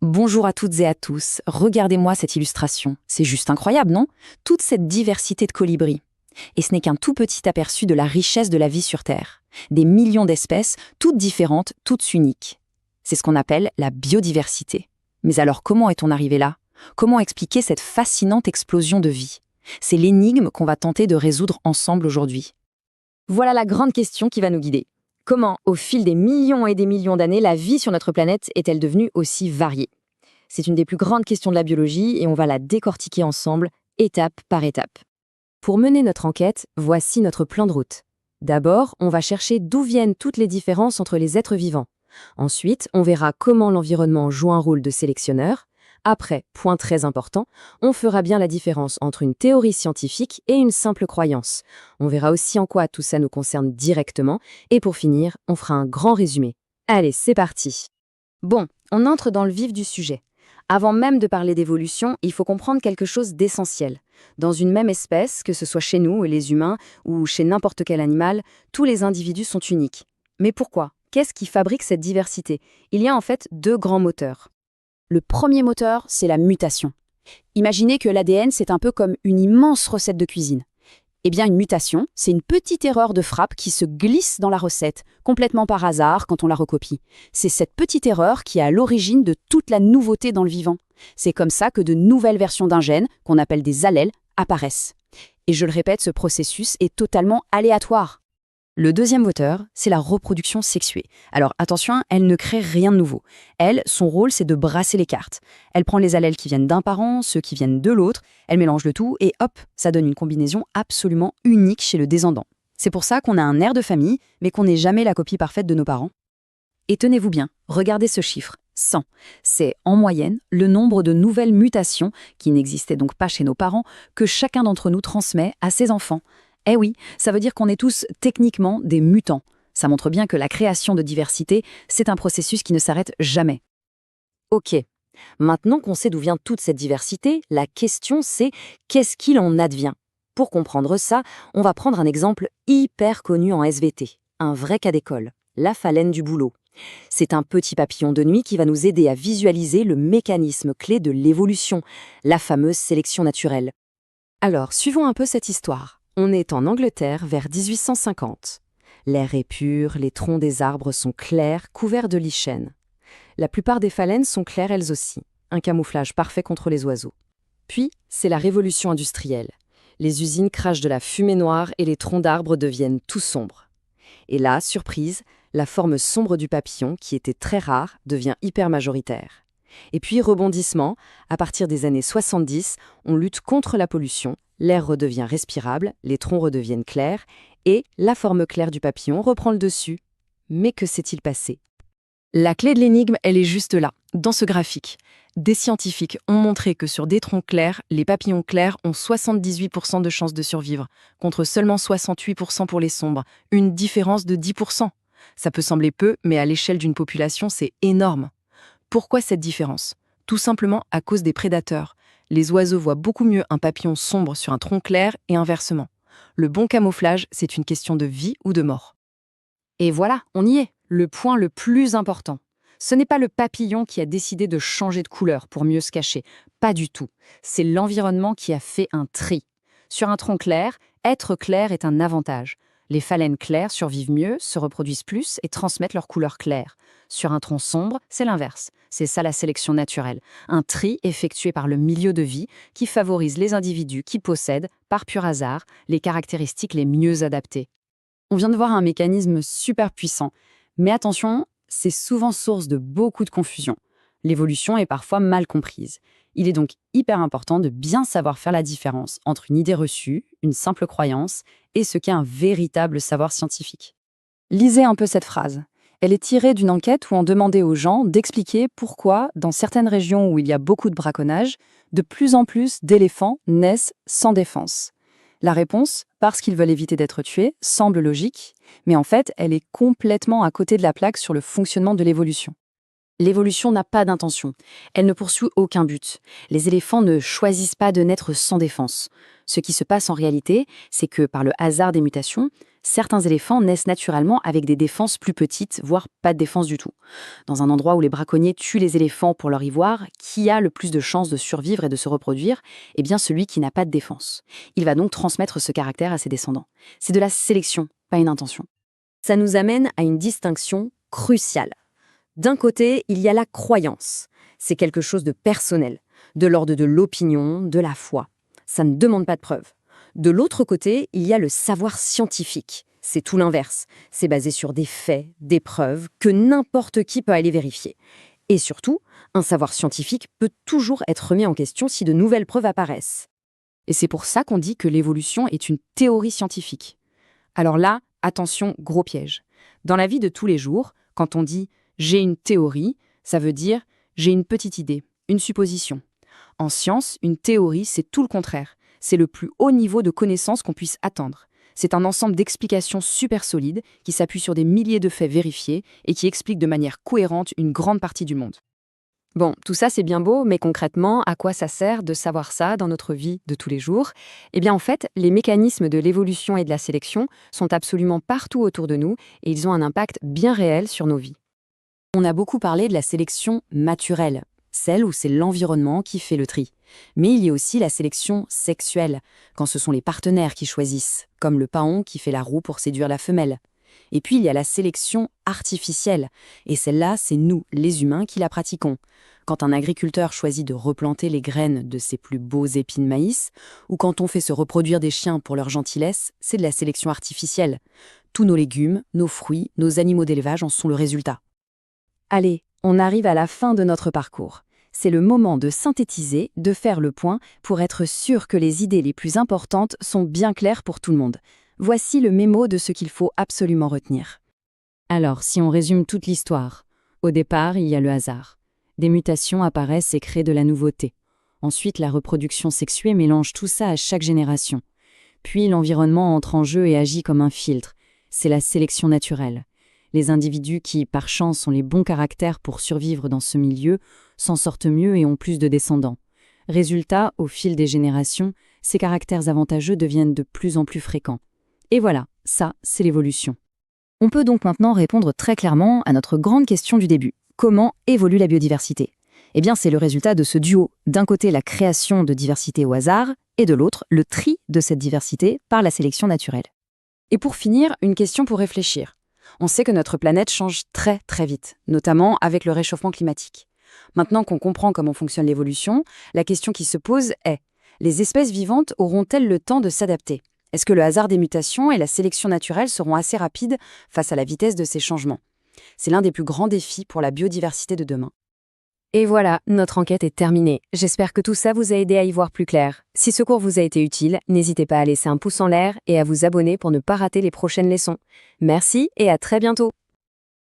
Bonjour à toutes et à tous, regardez-moi cette illustration. C'est juste incroyable, non? Toute cette diversité de colibris. Et ce n'est qu'un tout petit aperçu de la richesse de la vie sur Terre. Des millions d'espèces, toutes différentes, toutes uniques. C'est ce qu'on appelle la biodiversité. Mais alors comment est-on arrivé là? Comment expliquer cette fascinante explosion de vie? C'est l'énigme qu'on va tenter de résoudre ensemble aujourd'hui. Voilà la grande question qui va nous guider. Comment, au fil des millions et des millions d'années, la vie sur notre planète est-elle devenue aussi variée? C'est une des plus grandes questions de la biologie et on va la décortiquer ensemble, étape par étape. Pour mener notre enquête, voici notre plan de route. D'abord, on va chercher d'où viennent toutes les différences entre les êtres vivants. Ensuite, on verra comment l'environnement joue un rôle de sélectionneur. Après, point très important, on fera bien la différence entre une théorie scientifique et une simple croyance. On verra aussi en quoi tout ça nous concerne directement. Et pour finir, on fera un grand résumé. Allez, c'est parti. Bon, on entre dans le vif du sujet. Avant même de parler d'évolution, il faut comprendre quelque chose d'essentiel. Dans une même espèce, que ce soit chez nous, les humains, ou chez n'importe quel animal, tous les individus sont uniques. Mais pourquoi? Qu'est-ce qui fabrique cette diversité? Il y a en fait deux grands moteurs. Le premier moteur, c'est la mutation. Imaginez que l'ADN, c'est un peu comme une immense recette de cuisine. Eh bien, une mutation, c'est une petite erreur de frappe qui se glisse dans la recette, complètement par hasard quand on la recopie. C'est cette petite erreur qui est à l'origine de toute la nouveauté dans le vivant. C'est comme ça que de nouvelles versions d'un gène, qu'on appelle des allèles, apparaissent. Et je le répète, ce processus est totalement aléatoire. Le deuxième moteur, c'est la reproduction sexuée. Alors attention, elle ne crée rien de nouveau. Elle, son rôle, c'est de brasser les cartes. Elle prend les allèles qui viennent d'un parent, ceux qui viennent de l'autre, elle mélange le tout et hop, ça donne une combinaison absolument unique chez le descendant. C'est pour ça qu'on a un air de famille, mais qu'on n'est jamais la copie parfaite de nos parents. Et tenez-vous bien, regardez ce chiffre, 100. C'est, en moyenne, le nombre de nouvelles mutations, qui n'existaient donc pas chez nos parents, que chacun d'entre nous transmet à ses enfants. Eh oui, ça veut dire qu'on est tous techniquement des mutants. Ça montre bien que la création de diversité, c'est un processus qui ne s'arrête jamais. Ok, maintenant qu'on sait d'où vient toute cette diversité, la question c'est qu'est-ce qu'il en advient? Pour comprendre ça, on va prendre un exemple hyper connu en SVT, un vrai cas d'école, la phalène du bouleau. C'est un petit papillon de nuit qui va nous aider à visualiser le mécanisme clé de l'évolution, la fameuse sélection naturelle. Alors, suivons un peu cette histoire. On est en Angleterre vers 1850. L'air est pur, les troncs des arbres sont clairs, couverts de lichen. La plupart des phalènes sont claires elles aussi, un camouflage parfait contre les oiseaux. Puis, c'est la révolution industrielle. Les usines crachent de la fumée noire et les troncs d'arbres deviennent tout sombres. Et là, surprise, la forme sombre du papillon, qui était très rare, devient hyper majoritaire. Et puis, rebondissement, à partir des années 70, on lutte contre la pollution, l'air redevient respirable, les troncs redeviennent clairs, et la forme claire du papillon reprend le dessus. Mais que s'est-il passé? La clé de l'énigme, elle est juste là, dans ce graphique. Des scientifiques ont montré que sur des troncs clairs, les papillons clairs ont 78% de chances de survivre, contre seulement 68% pour les sombres, une différence de 10%. Ça peut sembler peu, mais à l'échelle d'une population, c'est énorme. Pourquoi cette différence? Tout simplement à cause des prédateurs. Les oiseaux voient beaucoup mieux un papillon sombre sur un tronc clair et inversement. Le bon camouflage, c'est une question de vie ou de mort. Et voilà, on y est, le point le plus important. Ce n'est pas le papillon qui a décidé de changer de couleur pour mieux se cacher, pas du tout. C'est l'environnement qui a fait un tri. Sur un tronc clair, être clair est un avantage. Les phalènes claires survivent mieux, se reproduisent plus et transmettent leur couleur claire. Sur un tronc sombre, c'est l'inverse. C'est ça la sélection naturelle. Un tri effectué par le milieu de vie qui favorise les individus qui possèdent, par pur hasard, les caractéristiques les mieux adaptées. On vient de voir un mécanisme super puissant. Mais attention, c'est souvent source de beaucoup de confusion. L'évolution est parfois mal comprise. Il est donc hyper important de bien savoir faire la différence entre une idée reçue, une simple croyance, et ce qu'est un véritable savoir scientifique. Lisez un peu cette phrase. Elle est tirée d'une enquête où on demandait aux gens d'expliquer pourquoi, dans certaines régions où il y a beaucoup de braconnage, de plus en plus d'éléphants naissent sans défense. La réponse, parce qu'ils veulent éviter d'être tués, semble logique, mais en fait, elle est complètement à côté de la plaque sur le fonctionnement de l'évolution. L'évolution n'a pas d'intention. Elle ne poursuit aucun but. Les éléphants ne choisissent pas de naître sans défense. Ce qui se passe en réalité, c'est que par le hasard des mutations, certains éléphants naissent naturellement avec des défenses plus petites, voire pas de défense du tout. Dans un endroit où les braconniers tuent les éléphants pour leur ivoire, qui a le plus de chances de survivre et de se reproduire? Eh bien celui qui n'a pas de défense. Il va donc transmettre ce caractère à ses descendants. C'est de la sélection, pas une intention. Ça nous amène à une distinction cruciale. D'un côté, il y a la croyance. C'est quelque chose de personnel, de l'ordre de l'opinion, de la foi. Ça ne demande pas de preuves. De l'autre côté, il y a le savoir scientifique. C'est tout l'inverse. C'est basé sur des faits, des preuves, que n'importe qui peut aller vérifier. Et surtout, un savoir scientifique peut toujours être remis en question si de nouvelles preuves apparaissent. Et c'est pour ça qu'on dit que l'évolution est une théorie scientifique. Alors là, attention, gros piège. Dans la vie de tous les jours, quand on dit « j'ai une théorie », ça veut dire « j'ai une petite idée, une supposition ». En science, une théorie, c'est tout le contraire. C'est le plus haut niveau de connaissance qu'on puisse attendre. C'est un ensemble d'explications super solides qui s'appuient sur des milliers de faits vérifiés et qui expliquent de manière cohérente une grande partie du monde. Bon, tout ça c'est bien beau, mais concrètement, à quoi ça sert de savoir ça dans notre vie de tous les jours? Eh bien en fait, les mécanismes de l'évolution et de la sélection sont absolument partout autour de nous et ils ont un impact bien réel sur nos vies. On a beaucoup parlé de la sélection naturelle, celle où c'est l'environnement qui fait le tri. Mais il y a aussi la sélection sexuelle, quand ce sont les partenaires qui choisissent, comme le paon qui fait la roue pour séduire la femelle. Et puis il y a la sélection artificielle, et celle-là, c'est nous, les humains, qui la pratiquons. Quand un agriculteur choisit de replanter les graines de ses plus beaux épis de maïs, ou quand on fait se reproduire des chiens pour leur gentillesse, c'est de la sélection artificielle. Tous nos légumes, nos fruits, nos animaux d'élevage en sont le résultat. Allez, on arrive à la fin de notre parcours. C'est le moment de synthétiser, de faire le point, pour être sûr que les idées les plus importantes sont bien claires pour tout le monde. Voici le mémo de ce qu'il faut absolument retenir. Alors, si on résume toute l'histoire, au départ, il y a le hasard. Des mutations apparaissent et créent de la nouveauté. Ensuite, la reproduction sexuée mélange tout ça à chaque génération. Puis, l'environnement entre en jeu et agit comme un filtre. C'est la sélection naturelle. Les individus qui, par chance, ont les bons caractères pour survivre dans ce milieu s'en sortent mieux et ont plus de descendants. Résultat, au fil des générations, ces caractères avantageux deviennent de plus en plus fréquents. Et voilà, ça, c'est l'évolution. On peut donc maintenant répondre très clairement à notre grande question du début. Comment évolue la biodiversité? Eh bien, c'est le résultat de ce duo. D'un côté, la création de diversité au hasard, et de l'autre, le tri de cette diversité par la sélection naturelle. Et pour finir, une question pour réfléchir. On sait que notre planète change très très vite, notamment avec le réchauffement climatique. Maintenant qu'on comprend comment fonctionne l'évolution, la question qui se pose est: les espèces vivantes auront-elles le temps de s'adapter? Est-ce que le hasard des mutations et la sélection naturelle seront assez rapides face à la vitesse de ces changements? C'est l'un des plus grands défis pour la biodiversité de demain. Et voilà, notre enquête est terminée. J'espère que tout ça vous a aidé à y voir plus clair. Si ce cours vous a été utile, n'hésitez pas à laisser un pouce en l'air et à vous abonner pour ne pas rater les prochaines leçons. Merci et à très bientôt.